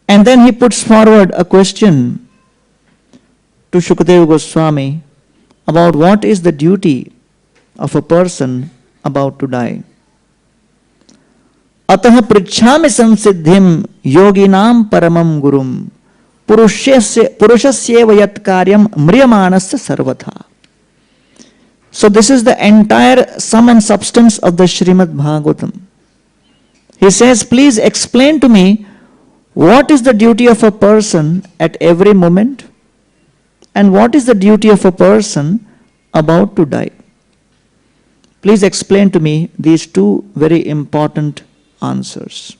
And then he puts forward a question to Shukadeva Goswami about what is the duty of a person about to die. Atah pritchami samsiddhim yoginam paramam gurum purushasya yat karyam mriyamanasya sarvatha. So this is the entire sum and substance of the Srimad Bhagavatam. He says, please explain to me what is the duty of a person at every moment and what is the duty of a person about to die. Please explain to me these two very important answers.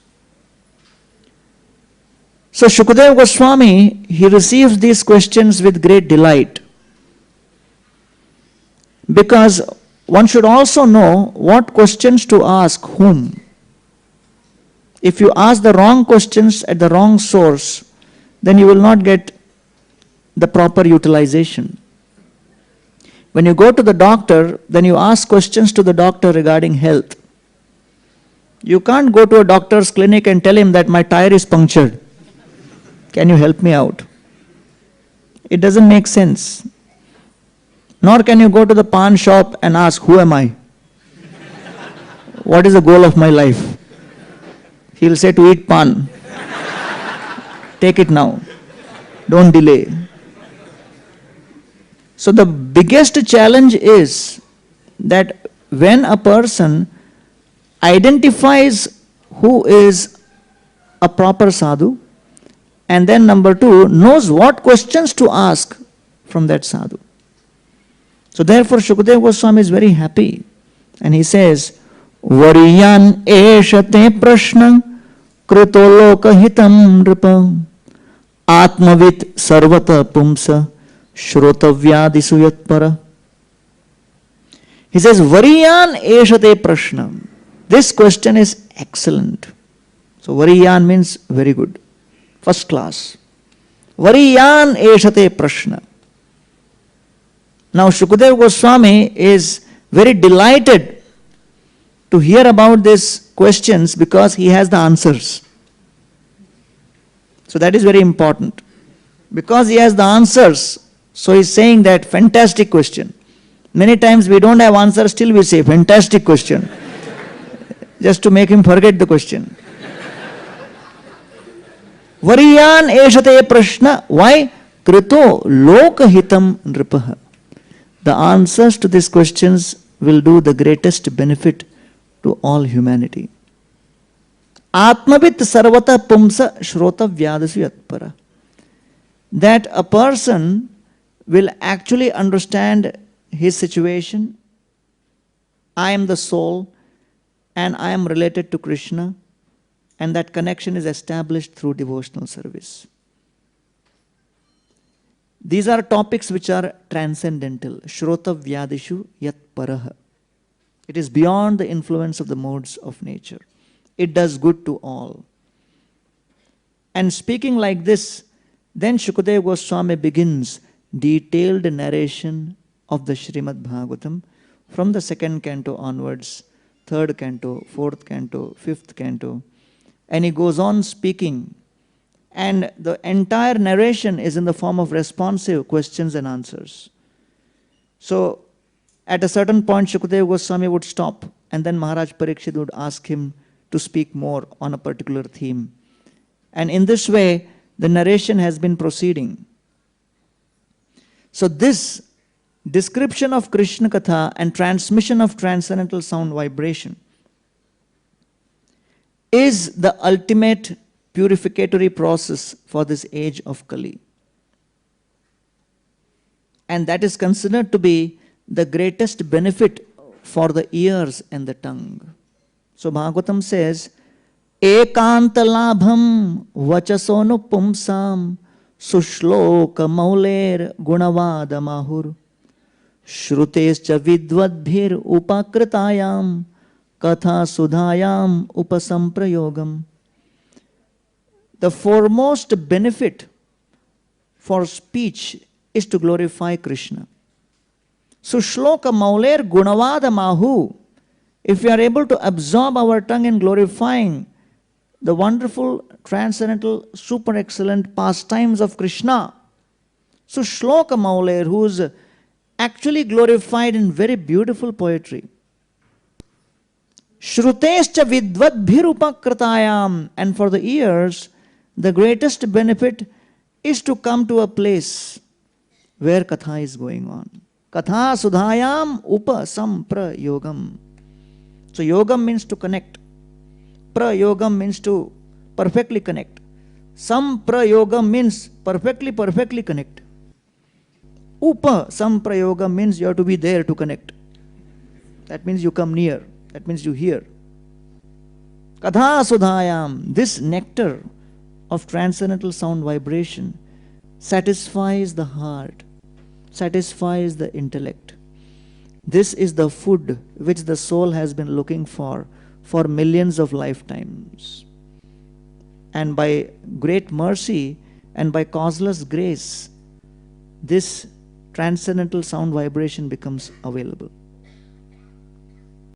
So Shukadeva Goswami, he receives these questions with great delight, because one should also know what questions to ask whom. If you ask the wrong questions at the wrong source, then you will not get the proper utilization. When you go to the doctor, then you ask questions to the doctor regarding health. You can't go to a doctor's clinic and tell him that my tire is punctured. Can you help me out? It doesn't make sense. Nor can you go to the pawn shop and ask, who am I? What is the goal of my life? He'll say to eat pan. Take it now. Don't delay. So the biggest challenge is that when a person identifies who is a proper sadhu, and then number two, knows what questions to ask from that sadhu. So therefore Shukadeva Goswami is very happy, and he says, Variyan eshate prashna krito lokahitam nripa atmavit sarvata pumsa shrotavyadisu yatpara. He says, Variyan eshate prashna. This question is excellent. So Variyan means very good, first class. Variyan eshate prashna. Now Shukadeva Goswami is very delighted to hear about these questions because he has the answers. So that is very important. Because he has the answers, so he is saying that fantastic question. Many times we don't have answers, still we say fantastic question. Just to make him forget the question. Variyan eshate prashna. Why? Krito lokahitam nripaha. The answers to these questions will do the greatest benefit to all humanity. Atmavit sarvata pumsa shrota vyadasu yatpara. That a person will actually understand his situation. I am the soul and I am related to Krishna, and that connection is established through devotional service. These are topics which are transcendental. Shrota vyadishu yat paraha. It is beyond the influence of the modes of nature. It does good to all. And speaking like this, then Shukadeva Goswami begins detailed narration of the Srimad Bhagavatam from the second canto onwards, third canto, fourth canto, fifth canto. And he goes on speaking. And the entire narration is in the form of responsive questions and answers. So, at a certain point, Shukadeva Goswami would stop, and then Maharaj Parikshit would ask him to speak more on a particular theme. And in this way, the narration has been proceeding. So this description of Krishna Katha and transmission of transcendental sound vibration is the ultimate purificatory process for this age of Kali. And that is considered to be the greatest benefit for the ears and the tongue. So Bhagavatam says, Ekanta labham vachasonu pumsam sushloka mauler gunavada mahur shrutescha vidvadbhir upakritayam katha sudhayam upasamprayogam. The foremost benefit for speech is to glorify Krishna. Sushloka mauler gunavada mahu. If we are able to absorb our tongue in glorifying the wonderful transcendental, super excellent pastimes of Krishna. So Shloka Mauler, who is actually glorified in very beautiful poetry. Shrutescha vidvadbhirupakritayam. And for the ears, the greatest benefit is to come to a place where Katha is going on. Katha sudhayam upa samprayogam. So yogam means to connect. Prayogam means to perfectly connect. Samprayogam means perfectly connect. Upa samprayogam means you have to be there to connect. That means you come near. That means you hear. Katha sudhayam, this nectar of transcendental sound vibration satisfies the heart, satisfies the intellect. This is the food which the soul has been looking for millions of lifetimes. And by great mercy and by causeless grace, this transcendental sound vibration becomes available.